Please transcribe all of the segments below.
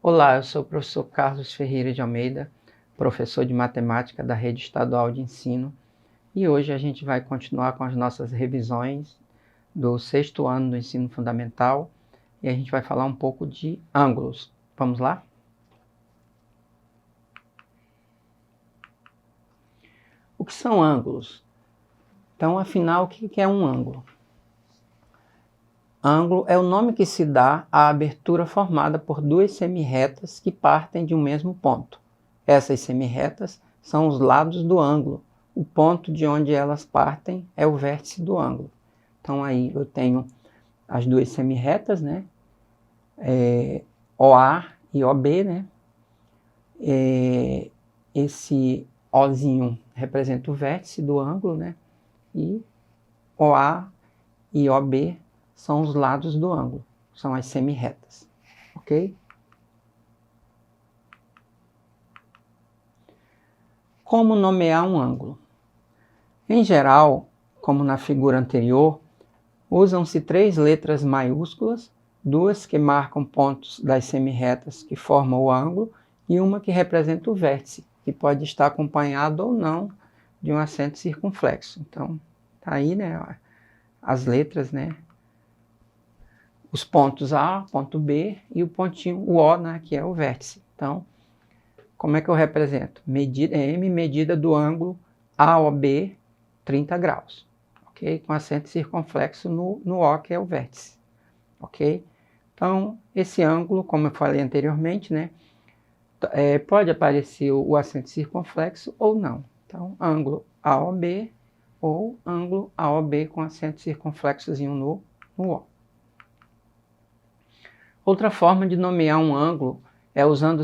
Olá, eu sou o professor Carlos Ferreira de Almeida, professor de matemática da Rede Estadual de Ensino, e hoje a gente vai continuar com as nossas revisões do sexto ano do ensino fundamental e a gente vai falar um pouco de ângulos. Vamos lá? O que são ângulos? Então, afinal, o que é um ângulo? Ângulo é o nome que se dá à abertura formada por duas semirretas que partem de um mesmo ponto. Essas semirretas são os lados do ângulo. O ponto de onde elas partem é o vértice do ângulo. Então aí eu tenho as duas semirretas, né? OA e OB, né? Esse Ozinho representa o vértice do ângulo, né? E OA e OB são os lados do ângulo, são as semirretas, ok? Como nomear um ângulo? Em geral, como na figura anterior, usam-se 3 letras maiúsculas, 2 que marcam pontos das semirretas que formam o ângulo e uma que representa o vértice, que pode estar acompanhado ou não de um acento circunflexo. Então, tá aí, né, as letras, né? Os pontos A, ponto B e o pontinho, o O, né, que é o vértice. Então, como é que eu represento? M, medida do ângulo AOB, 30 graus. Ok? Com acento circunflexo no O, que é o vértice. Ok? Então, esse ângulo, como eu falei anteriormente, né, pode aparecer o acento circunflexo ou não. Então, ângulo AOB ou ângulo AOB com acento circunflexozinho no O. Outra forma de nomear um ângulo é usando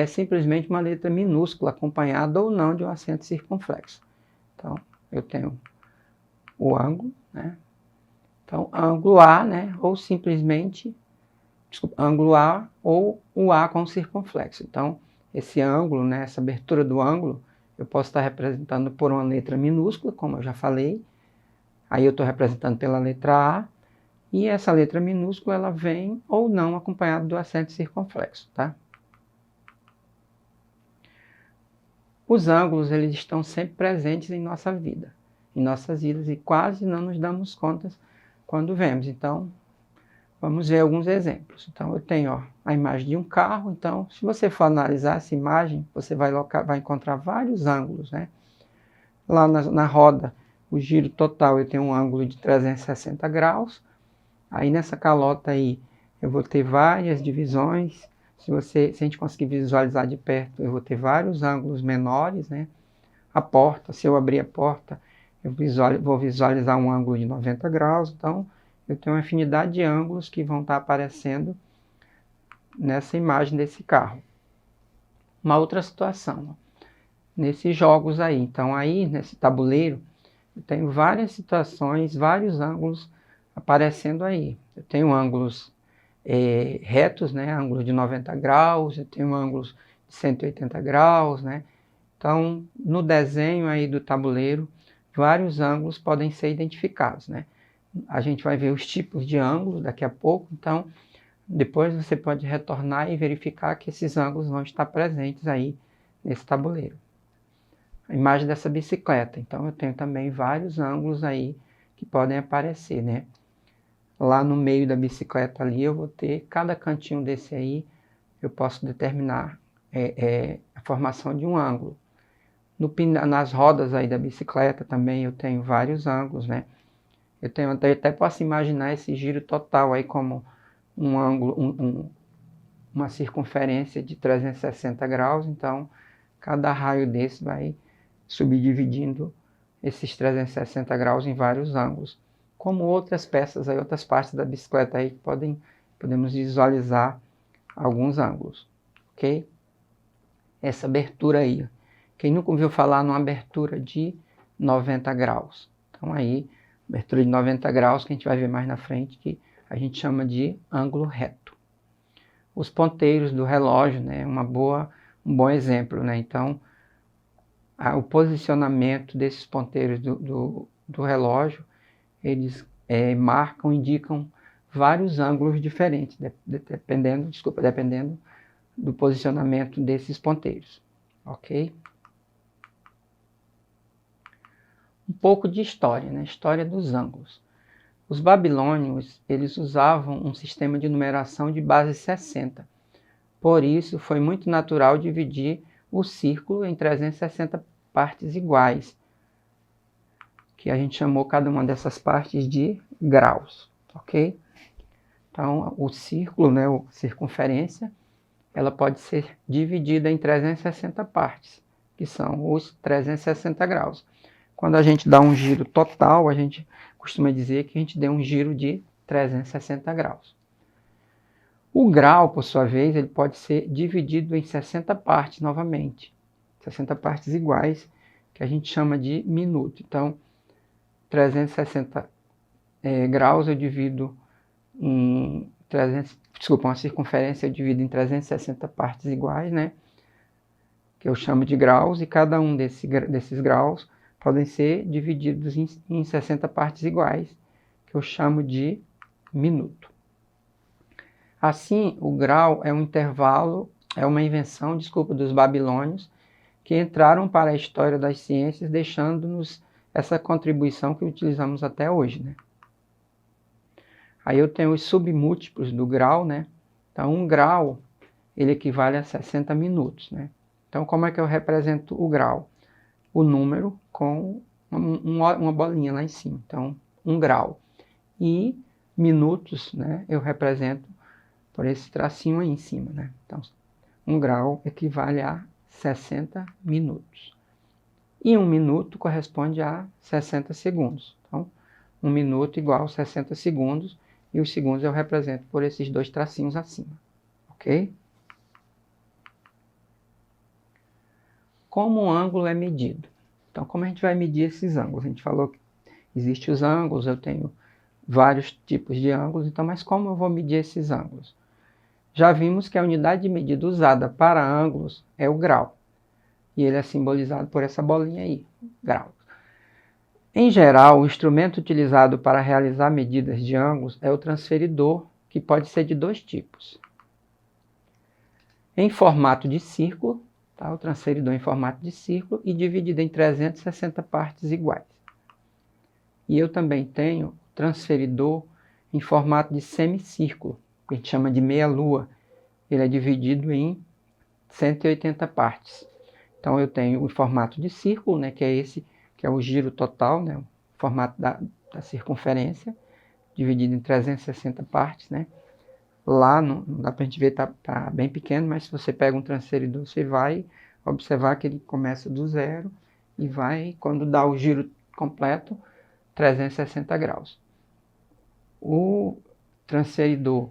simplesmente uma letra minúscula, acompanhada ou não de um acento circunflexo. Então, eu tenho o ângulo, né? Então, ângulo A, né? Ou simplesmente, ângulo A ou o A com circunflexo. Então, esse ângulo, né? Essa abertura do ângulo, eu posso estar representando por uma letra minúscula, como eu já falei. Aí eu estou representando pela letra A. E essa letra minúscula, ela vem ou não acompanhada do acento circunflexo, tá? Os ângulos, eles estão sempre presentes em nossa vida, em nossas vidas, e quase não nos damos conta quando vemos. Então, vamos ver alguns exemplos. Então, eu tenho a imagem de um carro. Então, se você for analisar essa imagem, você vai encontrar vários ângulos, né? Lá na roda, o giro total, eu tenho um ângulo de 360 graus. Aí nessa calota aí, eu vou ter várias divisões. Se a gente conseguir visualizar de perto, eu vou ter vários ângulos menores, né? A porta, se eu abrir a porta, eu vou visualizar um ângulo de 90 graus. Então, eu tenho uma infinidade de ângulos que vão estar aparecendo nessa imagem desse carro. Uma outra situação, nesses jogos aí. Então, aí, nesse tabuleiro, eu tenho várias situações, vários ângulos aparecendo aí. Eu tenho ângulos retos, né? Ângulos de 90 graus, eu tenho ângulos de 180 graus, né? Então, no desenho aí do tabuleiro, vários ângulos podem ser identificados, né? A gente vai ver os tipos de ângulos daqui a pouco. Então, depois você pode retornar e verificar que esses ângulos vão estar presentes aí nesse tabuleiro. A imagem dessa bicicleta. Então, eu tenho também vários ângulos aí que podem aparecer, né? Lá no meio da bicicleta ali, eu vou ter cada cantinho desse aí, eu posso determinar a formação de um ângulo. Nas rodas aí da bicicleta também eu tenho vários ângulos, né? Eu até posso imaginar esse giro total aí como um ângulo, uma circunferência de 360 graus. Então, cada raio desse vai subdividindo esses 360 graus em vários ângulos. Como outras peças aí, outras partes da bicicleta aí, podemos visualizar alguns ângulos, ok? Essa abertura aí, quem nunca ouviu falar numa abertura de 90 graus? Então aí, abertura de 90 graus, que a gente vai ver mais na frente, que a gente chama de ângulo reto. Os ponteiros do relógio, né, um bom exemplo, né? Então, o posicionamento desses ponteiros do relógio, eles indicam vários ângulos diferentes, dependendo do posicionamento desses ponteiros, ok? Um pouco de história, né? História dos ângulos. Os babilônios, eles usavam um sistema de numeração de base 60. Por isso, foi muito natural dividir o círculo em 360 partes iguais, que a gente chamou cada uma dessas partes de graus, ok? Então, o círculo, né, a circunferência, ela pode ser dividida em 360 partes, que são os 360 graus. Quando a gente dá um giro total, a gente costuma dizer que a gente deu um giro de 360 graus. O grau, por sua vez, ele pode ser dividido em 60 partes novamente. 60 partes iguais, que a gente chama de minuto. Então, 360 graus eu divido em 300, desculpa, uma circunferência eu divido em 360 partes iguais, né? Que eu chamo de graus, e cada um desses graus podem ser divididos em 60 partes iguais, que eu chamo de minuto. Assim, o grau é um intervalo, é uma invenção, dos babilônios, que entraram para a história das ciências, deixando-nos essa contribuição que utilizamos até hoje, né? Aí eu tenho os submúltiplos do grau, né? Então, um grau, ele equivale a 60 minutos, né? Então, como é que eu represento o grau? O número com uma bolinha lá em cima. Então, 1 grau. E minutos, né? Eu represento por esse tracinho aí em cima, né? Então, 1 grau equivale a 60 minutos. E 1 minuto corresponde a 60 segundos. Então, 1 minuto igual a 60 segundos. E os segundos eu represento por esses 2 tracinhos acima. Ok? Como o ângulo é medido? Então, como a gente vai medir esses ângulos? A gente falou que existem os ângulos, eu tenho vários tipos de ângulos, então, mas como eu vou medir esses ângulos? Já vimos que a unidade de medida usada para ângulos é o grau. E ele é simbolizado por essa bolinha aí, grau. Em geral, o instrumento utilizado para realizar medidas de ângulos é o transferidor, que pode ser de 2 tipos. Em formato de círculo, tá? O transferidor em formato de círculo e dividido em 360 partes iguais. E eu também tenho transferidor em formato de semicírculo, que a gente chama de meia-lua. Ele é dividido em 180 partes. Então eu tenho o formato de círculo, né, que é esse, que é o giro total, né, o formato da circunferência, dividido em 360 partes, né. Lá, não dá para a gente ver, tá bem pequeno, mas se você pega um transferidor, você vai observar que ele começa do zero e vai, quando dá o giro completo, 360 graus. O transferidor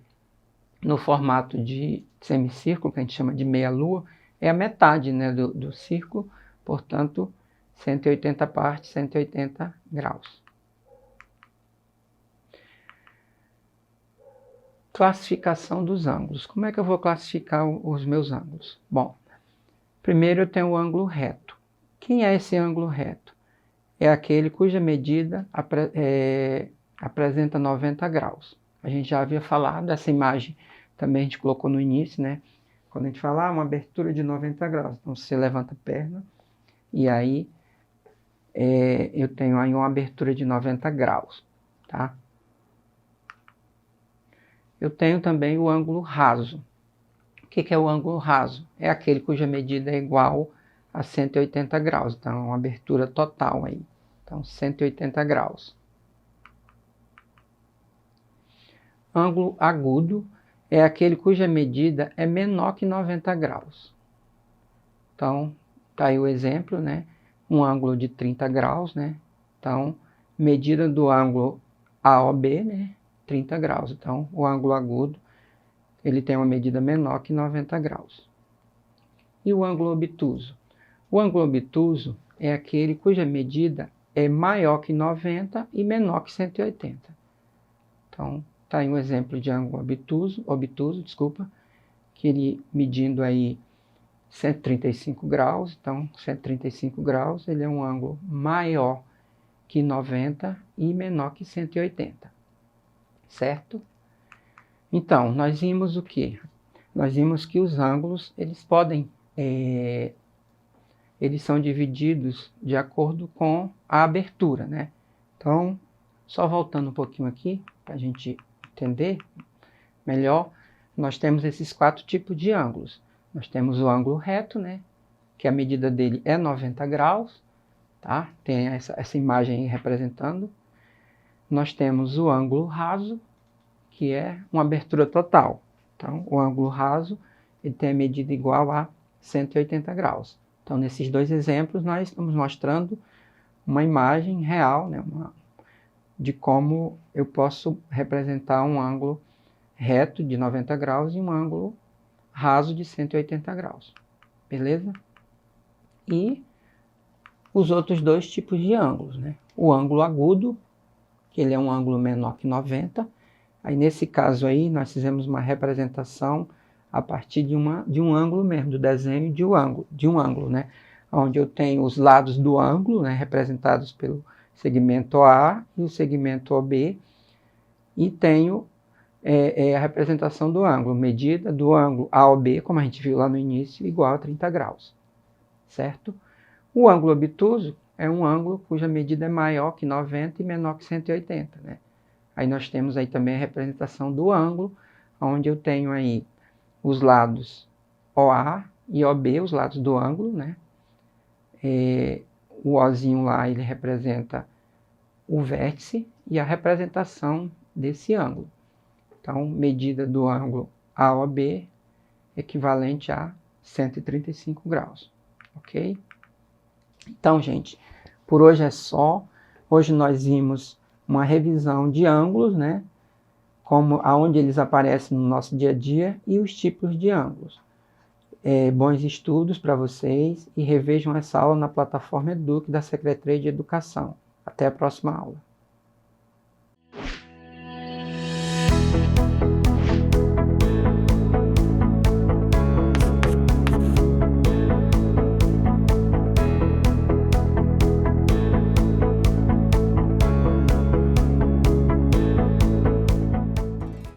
no formato de semicírculo, que a gente chama de meia-lua, é a metade, né, do círculo, portanto, 180 partes, 180 graus. Classificação dos ângulos. Como é que eu vou classificar os meus ângulos? Bom, primeiro eu tenho o ângulo reto. Quem é esse ângulo reto? É aquele cuja medida apresenta 90 graus. A gente já havia falado dessa imagem, também a gente colocou no início, né? Quando a gente fala uma abertura de 90 graus, então você levanta a perna e aí eu tenho aí uma abertura de 90 graus, tá? Eu tenho também o ângulo raso. O que é o ângulo raso? É aquele cuja medida é igual a 180 graus, então é uma abertura total aí. Então, 180 graus. Ângulo agudo é aquele cuja medida é menor que 90 graus. Então, tá aí o exemplo, né? Um ângulo de 30 graus, né? Então, medida do ângulo AOB, né? 30 graus. Então, o ângulo agudo, ele tem uma medida menor que 90 graus. E o ângulo obtuso? O ângulo obtuso é aquele cuja medida é maior que 90 e menor que 180. Então, tá aí um exemplo de ângulo obtuso, que ele medindo aí 135 graus, então 135 graus ele é um ângulo maior que 90 e menor que 180, certo? Então, nós vimos o quê? nós vimos que os ângulos, eles são divididos de acordo com a abertura, né? Então, só voltando um pouquinho aqui, para a gente entender melhor, nós temos esses 4 tipos de ângulos. Nós temos o ângulo reto, né? Que a medida dele é 90 graus, tá? Tem essa imagem aí representando. Nós temos o ângulo raso, que é uma abertura total. Então, o ângulo raso, ele tem a medida igual a 180 graus. Então, nesses 2 exemplos, nós estamos mostrando uma imagem real, né, de como eu posso representar um ângulo reto de 90 graus e um ângulo raso de 180 graus. Beleza? E os outros 2 tipos de ângulos, né? O ângulo agudo, que ele é um ângulo menor que 90. Aí, nesse caso aí, nós fizemos uma representação a partir de um ângulo mesmo, do desenho de um ângulo, né? Onde eu tenho os lados do ângulo, né, representados pelo segmento OA e o segmento OB, e tenho a representação do ângulo, medida do ângulo AOB, como a gente viu lá no início, igual a 30 graus, certo? O ângulo obtuso é um ângulo cuja medida é maior que 90 e menor que 180, né? Aí nós temos aí também a representação do ângulo, onde eu tenho aí os lados OA e OB, os lados do ângulo, né? O Ozinho lá, ele representa o vértice e a representação desse ângulo. Então, medida do ângulo AOB equivalente a 135 graus, ok? Então, gente, por hoje é só. Hoje nós vimos uma revisão de ângulos, né? Aonde eles aparecem no nosso dia a dia e os tipos de ângulos. Bons estudos para vocês e revejam essa aula na plataforma Eduque da Secretaria de Educação. Até a próxima aula.